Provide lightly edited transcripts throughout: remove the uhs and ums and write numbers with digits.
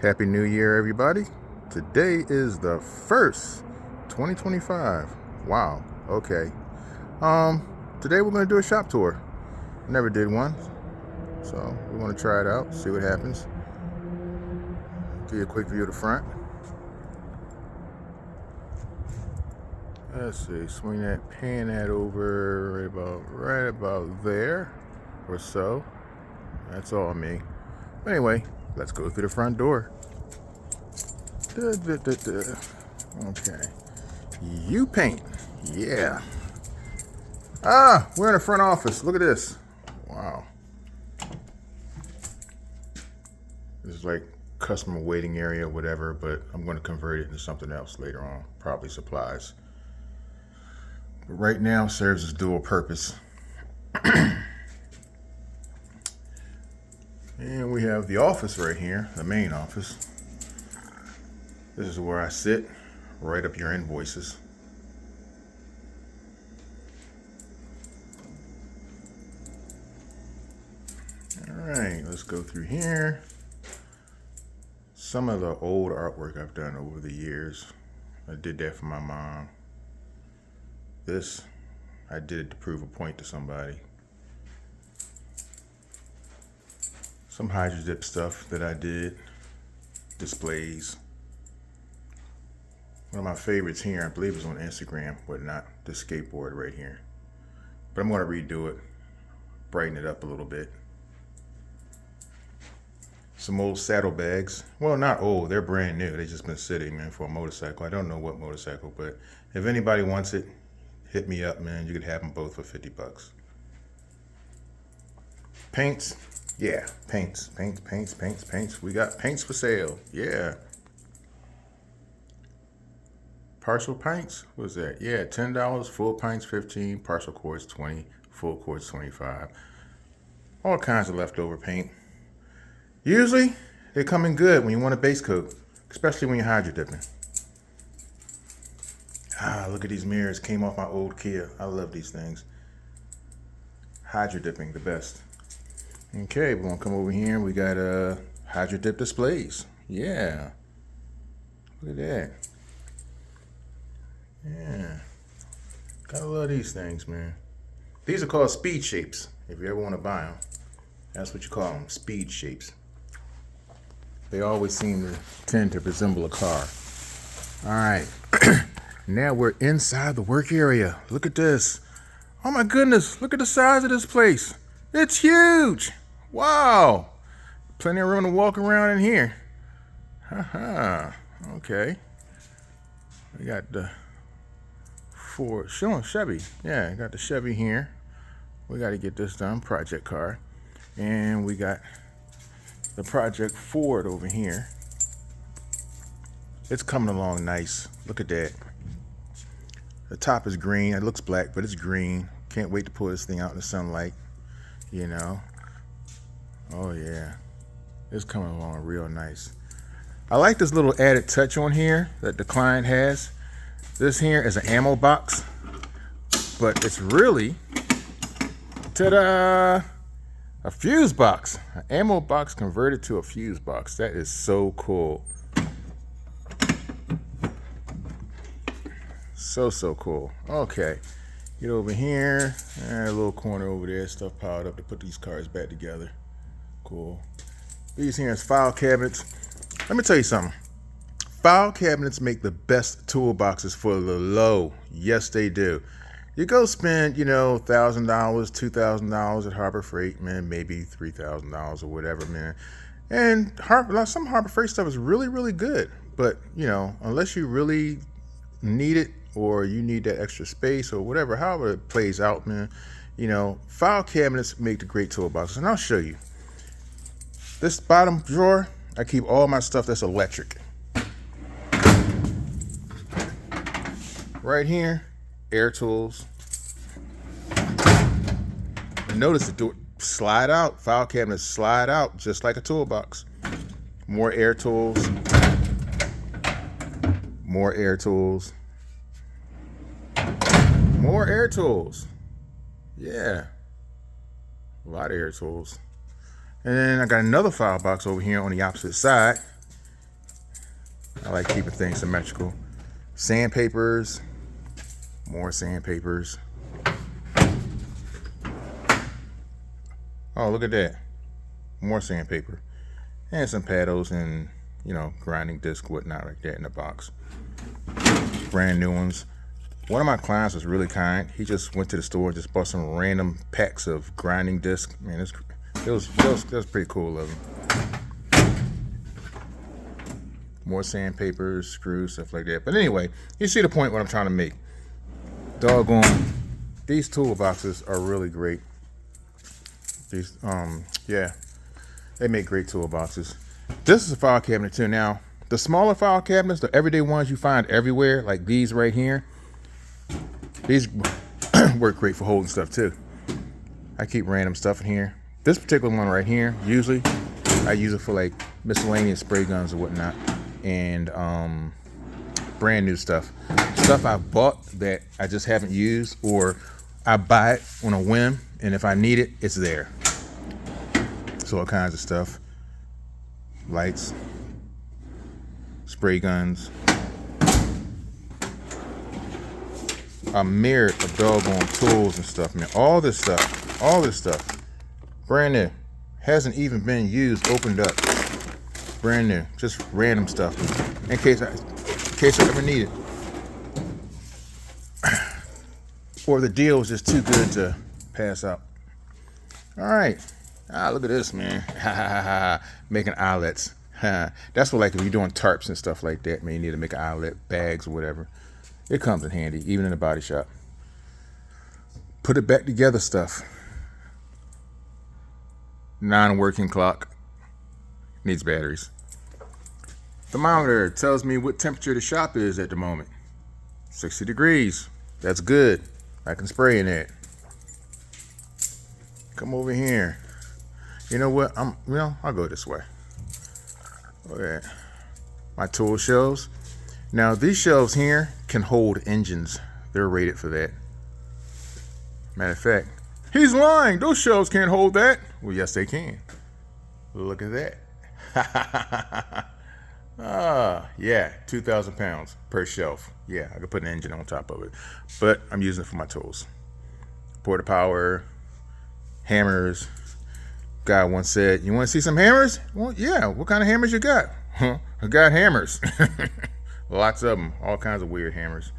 Happy New Year, everybody. Today is the 1st, 2025. Wow. Okay. Today we're going to do a shop tour. Never did one. So we want to try it out, see what happens. Give you a quick view of the front. Let's see, swing that, pan that over right about there or so. That's all me. But anyway, let's go through the front door. Okay. You paint. Yeah. We're in the front office. Look at this. Wow. This is like customer waiting area, whatever, but I'm going to convert it into something else later on. Probably supplies. But right now, it serves as dual purpose. And we have the office right here, the main office. This is where I sit, write up your invoices. All right, let's go through here. Some of the old artwork I've done over the years. I did that for my mom. This, I did it to prove a point to somebody. Some Hydro Dip stuff that I did, displays. One of my favorites here, I believe is on Instagram, but not the skateboard right here. But I'm going to redo it, brighten it up a little bit. Some old saddlebags. Well, not old, they're brand new. They've just been sitting, man, for a motorcycle. I don't know what motorcycle, but if anybody wants it, hit me up, man. You could have them both for $50. Paints. Yeah, paints. We got paints for sale. Yeah. Partial pints? What is that? Yeah, $10. Full pints, $15. Partial quarts, $20. Full quarts, $25. All kinds of leftover paint. Usually, they come in good when you want a base coat, especially when you're hydro dipping. Look at these mirrors. Came off my old Kia. I love these things. Hydro dipping, the best. Okay, we're going to come over here and we got hydro dip displays. Yeah. Look at that. Yeah. Gotta love these things, man. These are called speed shapes, if you ever want to buy them. That's what you call them, speed shapes. They always seem to tend to resemble a car. All right. Now we're inside the work area. Look at this. Oh my goodness, look at the size of this place. It's huge. Wow. Plenty of room to walk around in here. Okay. We got the Ford, showing Chevy. Yeah, got the Chevy here. We got to get this done, project car. And we got the Project Ford over here. It's coming along nice. Look at that. The top is green. It looks black, but it's green. Can't wait to pull this thing out in the sunlight. You know. Oh yeah. It's coming along real nice. I like this little added touch on here that the client has. This here is an ammo box, but it's really, ta-da, a fuse box. An ammo box converted to a fuse box. That is so cool. So cool. Okay, get over here. A little corner over there, stuff piled up to put these cars back together. Cool. These here is file cabinets. Let me tell you something. File cabinets make the best toolboxes for the low. Yes, they do. You go spend, $1,000, $2,000 at Harbor Freight, man, maybe $3,000 or whatever, man. And some Harbor Freight stuff is really, really good. But, unless you really need it or you need that extra space or whatever, however it plays out, man, file cabinets make the great toolboxes. And I'll show you. This bottom drawer, I keep all my stuff that's electric. Right here, air tools. And notice the door slide out. File cabinets slide out just like a toolbox. More air tools. More air tools. More air tools. Yeah. A lot of air tools. And then I got another file box over here on the opposite side. I like keeping things symmetrical. Sandpapers, more sandpapers. Oh, look at that. More sandpaper. And some paddles and, you know, grinding disc, whatnot like that in the box. Brand new ones. One of my clients was really kind. He just went to the store and just bought some random packs of grinding disc. Man, it was pretty cool of him. More sandpapers, screws, stuff like that. But anyway, you see the point what I'm trying to make. Doggone, these toolboxes are really great. These, yeah, they make great toolboxes. This is a file cabinet too. Now, the smaller file cabinets, the everyday ones you find everywhere, like these right here, these work great for holding stuff too. I keep random stuff in here. This particular one right here, usually, I use it for like miscellaneous spray guns or whatnot, and brand new stuff. Stuff I bought that I just haven't used, or I buy it on a whim, and if I need it, it's there. So all kinds of stuff. Lights, spray guns, a myriad of doggone tools and stuff, man. All this stuff, brand new. Hasn't even been used, opened up. Brand new, just random stuff. In case I ever need it. Or the deal was just too good to pass up. All right. Look at this, man. Making eyelets. That's what, like, if you're doing tarps and stuff like that, man, you need to make an eyelet, bags or whatever. It comes in handy, even in the body shop. Put it back together stuff. Non-working clock. Needs batteries. Thermometer tells me what temperature the shop is at the moment. 60 degrees. That's good. I can spray in it. Come over here. You know what? I'll go this way. Okay. My tool shelves. Now these shelves here can hold engines. They're rated for that. Matter of fact, he's lying. Those shelves can't hold that. Well, yes, they can. Look at that. Yeah, 2,000 pounds per shelf. Yeah, I could put an engine on top of it, but I'm using it for my tools. Porta power, hammers. Guy once said, "You want to see some hammers?" Well, yeah. What kind of hammers you got? I got hammers. Lots of them. All kinds of weird hammers.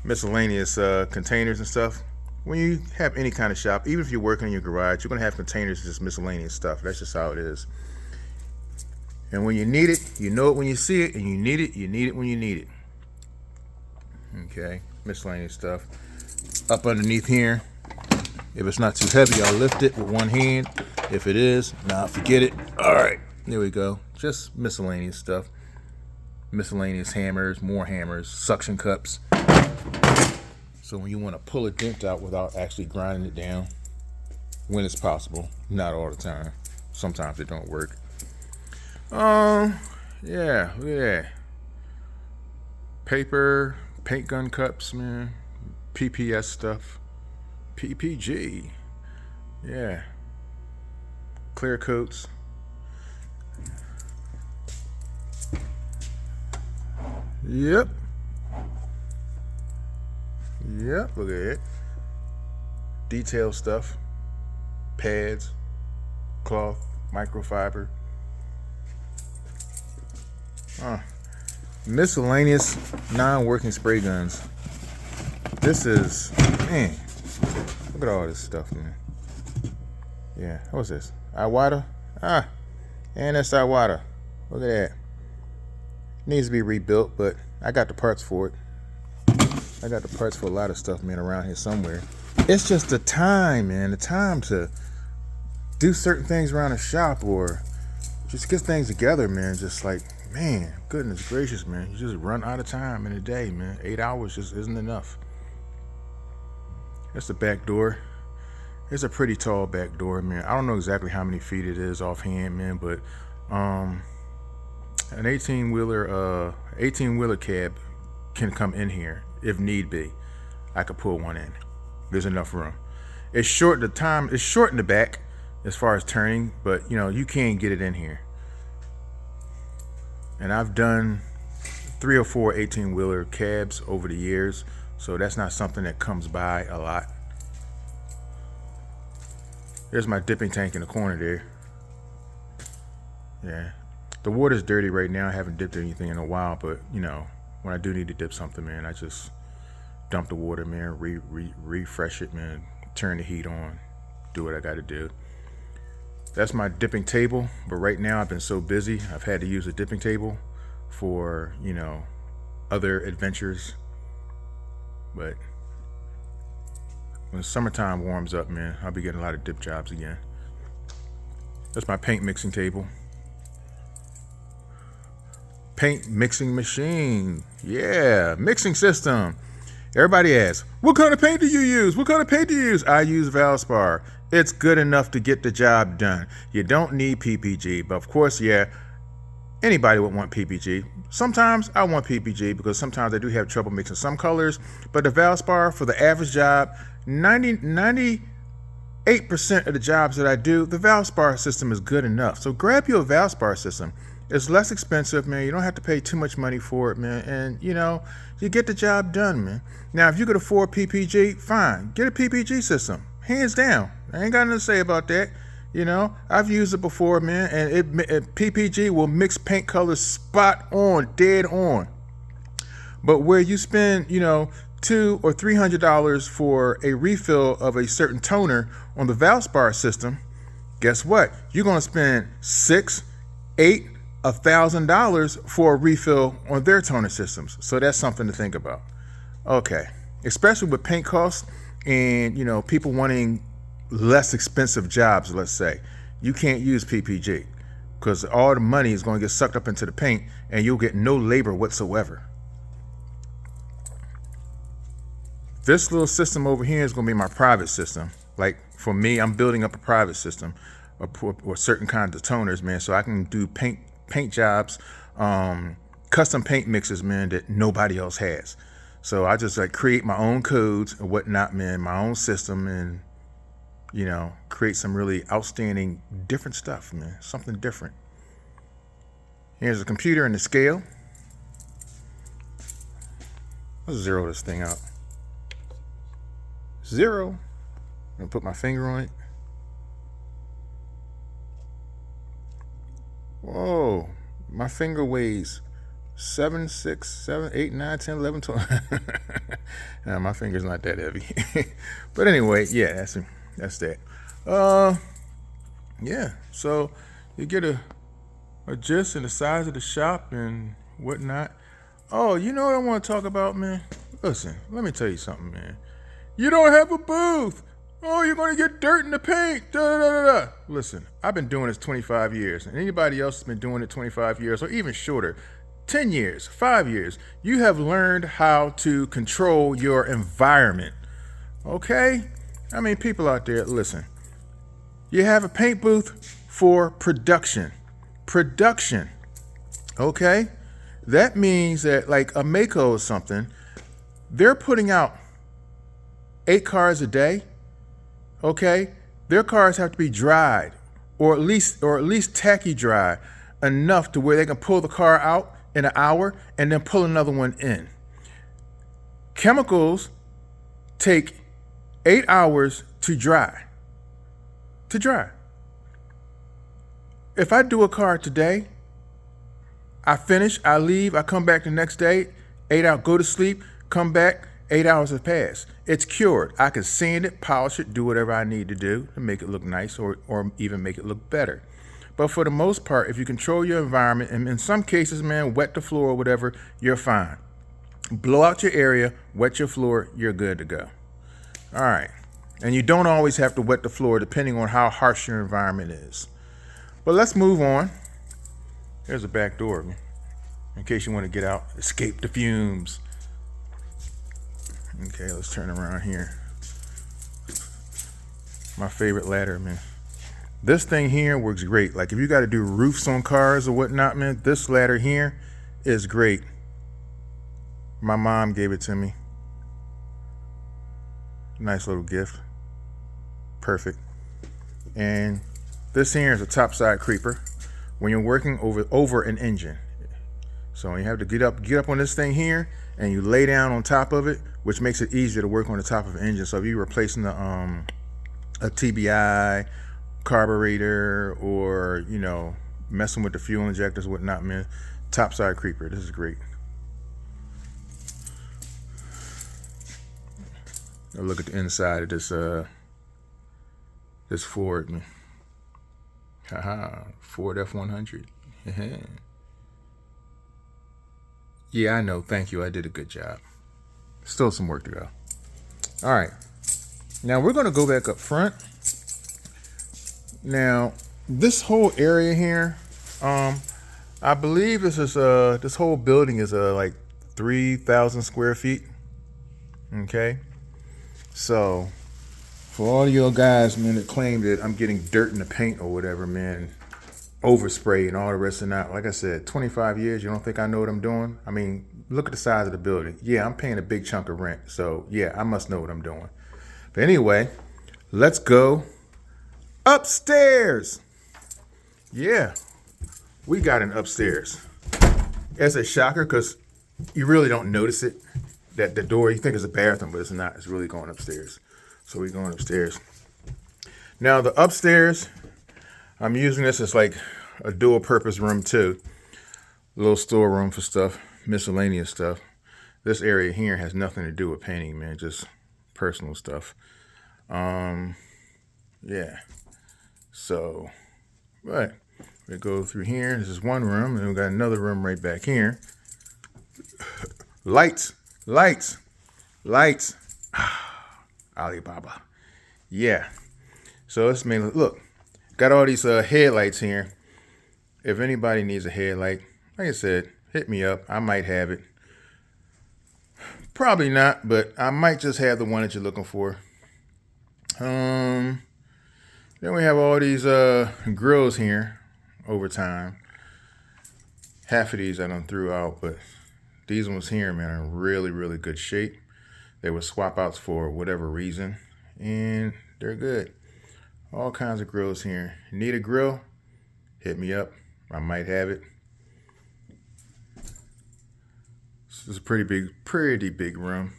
Miscellaneous containers and stuff. When you have any kind of shop, even if you're working in your garage, you're going to have containers of just miscellaneous stuff. That's just how it is. And when you need it, you know it when you see it, and you need it when you need it. Okay, miscellaneous stuff. Up underneath here, if it's not too heavy, I'll lift it with one hand. If it is, nah, forget it. All right, there we go. Just miscellaneous stuff. Miscellaneous hammers, more hammers, suction cups. So when you want to pull a dent out without actually grinding it down, when it's possible, not all the time. Sometimes it don't work. Yeah, look at that. Paper, paint gun cups, man. PPS stuff. PPG. Yeah. Clear coats. Yep, look at it. Detail stuff. Pads, cloth, microfiber. Miscellaneous non-working spray guns. This is, man, look at all this stuff, man. Yeah, what's this? Iwata? And that's Iwata. Look at that. Needs to be rebuilt, but I got the parts for it. I got the parts for a lot of stuff, man, around here somewhere. It's just the time, man. The time to do certain things around the shop or just get things together, man. Just like, man, goodness gracious, man. You just run out of time in a day, man. 8 hours just isn't enough. That's the back door. It's a pretty tall back door, man. I don't know exactly how many feet it is offhand, man, but an 18-wheeler cab can come in here if need be. I could pull one in. There's enough room. It's short in the back as far as turning, but you know, you can get it in here. And I've done 3 or 4 18-wheeler cabs over the years, so that's not something that comes by a lot. There's my dipping tank in the corner there. Yeah, the water's dirty right now. I haven't dipped anything in a while, but you know, when I do need to dip something, man, I just dump the water, man, refresh it, man, turn the heat on, do what I got to do. That's my dipping table, but right now I've been so busy, I've had to use a dipping table for, you know, other adventures. But when summertime warms up, man, I'll be getting a lot of dip jobs again. That's my paint mixing table. Paint mixing machine. Yeah, mixing system. Everybody asks, what kind of paint do you use? What kind of paint do you use? I use Valspar. It's good enough to get the job done. You don't need PPG, but of course, yeah, anybody would want PPG. Sometimes I want PPG because sometimes I do have trouble mixing some colors, but the Valspar, for the average job, 98% of the jobs that I do, the Valspar system is good enough. So grab your Valspar system. It's less expensive, man. You don't have to pay too much money for it, man. And, you know, you get the job done, man. Now, if you could afford PPG, fine. Get a PPG system. Hands down. I ain't got nothing to say about that. You know, I've used it before, man. And PPG will mix paint colors spot on, dead on. But where you spend, you know, $200 or $300 for a refill of a certain toner on the Valspar system, guess what? You're going to spend $600, $800, $1,000 for a refill on their toner systems. So that's something to think about. Okay, especially with paint costs and, you know, people wanting less expensive jobs. Let's say you can't use PPG because all the money is going to get sucked up into the paint and you'll get no labor whatsoever. This little system over here is going to be my private system. Like for me, I'm building up a private system or certain kinds of toners, man, so I can do paint jobs, custom paint mixes, man, that nobody else has. So I just like create my own codes and whatnot, man, my own system, and you know, create some really outstanding different stuff, man, something different. Here's the computer and the scale. Let's zero this thing out. 0. I'm gonna put my finger on it. Whoa, my finger weighs 7, 6, 7, 8, 9, 10, 11, 12. Nah, my finger's not that heavy. But anyway, yeah, that's that. Yeah, so you get a gist in the size of the shop and whatnot. Oh, you know what I want to talk about, man? Listen, let me tell you something, man. You don't have a booth. Oh, you're going to get dirt in the paint. Da, da, da, da. Listen, I've been doing this 25 years. And anybody else has been doing it 25 years or even shorter, 10 years, 5 years. You have learned how to control your environment. Okay? I mean, people out there, listen. You have a paint booth for production. Production. Okay? That means that like a Mako or something, they're putting out 8 cars a day. Okay, their cars have to be dried, or at least tacky dry enough to where they can pull the car out in an hour and then pull another one in. Chemicals take 8 hours to dry. If I do a car today, I finish, I leave, I come back the next day, 8 hours, go to sleep, come back, 8 hours have passed. It's cured. I can sand it, polish it, do whatever I need to do to make it look nice or even make it look better. But for the most part, if you control your environment, and in some cases, man, wet the floor or whatever, you're fine. Blow out your area, wet your floor, you're good to go. All right. And you don't always have to wet the floor depending on how harsh your environment is. But let's move on. There's a back door in case you want to get out, escape the fumes. Okay, let's turn around here. My favorite ladder, man. This thing here works great. Like if you got to do roofs on cars or whatnot, man, this ladder here is great. My mom gave it to me. Nice little gift. Perfect. And this here is a topside creeper when you're working over an engine. So you have to get up on this thing here, and you lay down on top of it, which makes it easier to work on the top of the engine. So if you're replacing a TBI carburetor, or messing with the fuel injectors, whatnot, man, topside creeper, this is great. Now look at the inside of this Ford, man. Haha, Ford F-100. Yeah, I know. Thank you. I did a good job. Still some work to go. All right. Now we're going to go back up front. Now, this whole area here, I believe this whole building is like 3,000 square feet. Okay. So, for all you guys, man, that claim that I'm getting dirt in the paint or whatever, man, overspray and all the rest of that. Like I said, 25 years, you don't think I know what I'm doing? I mean, look at the size of the building. Yeah, I'm paying a big chunk of rent. So, yeah, I must know what I'm doing. But anyway, let's go upstairs. Yeah, we got an upstairs. It's a shocker because you really don't notice it. That the door, you think it's a bathroom, but it's not. It's really going upstairs. So we're going upstairs. Now, the upstairs, I'm using this as like a dual purpose room too. A little storeroom for stuff, miscellaneous stuff. This area here has nothing to do with painting, man, just personal stuff. Yeah. So, but we go through here. This is one room, and we got another room right back here. Lights. Alibaba. Yeah. So it's mainly, look, got all these headlights here. If anybody needs a headlight, like I said, hit me up. I might have it. Probably not, but I might just have the one that you're looking for. Then we have all these grills here over time. Half of these I done threw out, but these ones here, man, are in really, really good shape. They were swap outs for whatever reason, and they're good. All kinds of grills here. Need a grill? Hit me up. I might have it. This is a pretty big room.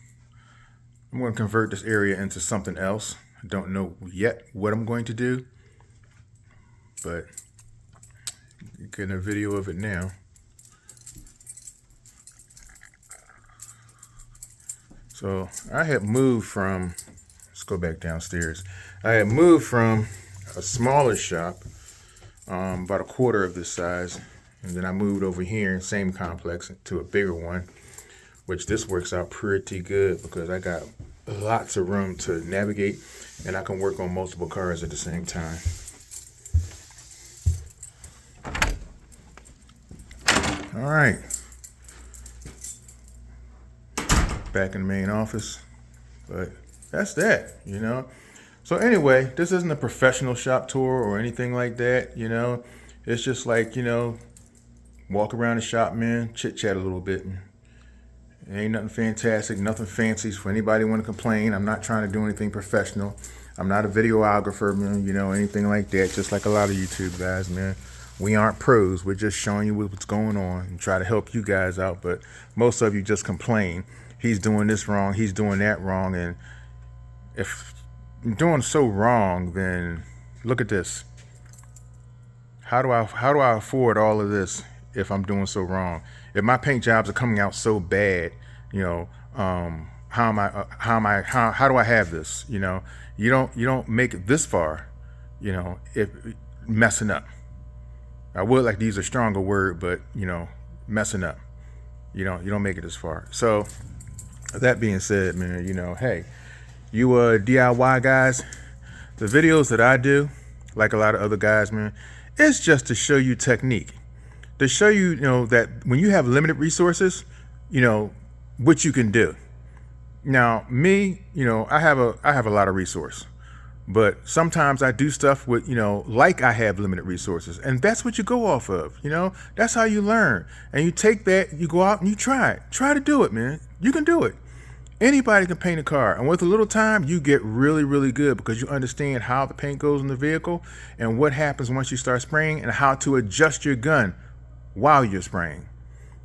I'm going to convert this area into something else. I don't know yet what I'm going to do, but you're getting a video of it now. So I had moved from, let's go back downstairs. I had moved from a smaller shop, about a quarter of this size, and then I moved over here, same complex, to a bigger one, which this works out pretty good because I got lots of room to navigate, and I can work on multiple cars at the same time. All right. Back in the main office, but that's that, So anyway, this isn't a professional shop tour or anything like that, It's just like, walk around the shop, man, chit chat a little bit. It ain't nothing fantastic, nothing fancy for anybody want to complain. I'm not trying to do anything professional. I'm not a videographer, man, anything like that. Just like a lot of YouTube guys, man. We aren't pros. We're just showing you what's going on and try to help you guys out. But most of you just complain. He's doing this wrong. He's doing that wrong. And if I'm doing so wrong, then look at this. How do I afford all of this if I'm doing so wrong? If my paint jobs are coming out so bad, how do I have this? You don't make it this far, if messing up. I would like to use a stronger word, but messing up. You don't make it this far. So that being said, man, hey, you DIY guys, the videos that I do, like a lot of other guys, man, it's just to show you technique, to show you, that when you have limited resources, what you can do. Now, me, I have a lot of resource, but sometimes I do stuff with, like I have limited resources, and that's what you go off of, that's how you learn. And you take that, you go out and you try to do it, man. You can do it. Anybody can paint a car, and with a little time, you get really, really good because you understand how the paint goes in the vehicle and what happens once you start spraying and how to adjust your gun while you're spraying.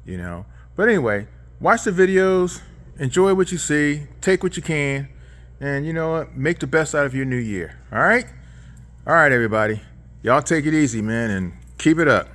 you know. But anyway, watch the videos, enjoy what you see, take what you can, and you know what, make the best out of your new year. All right, everybody, y'all take it easy, man, and keep it up.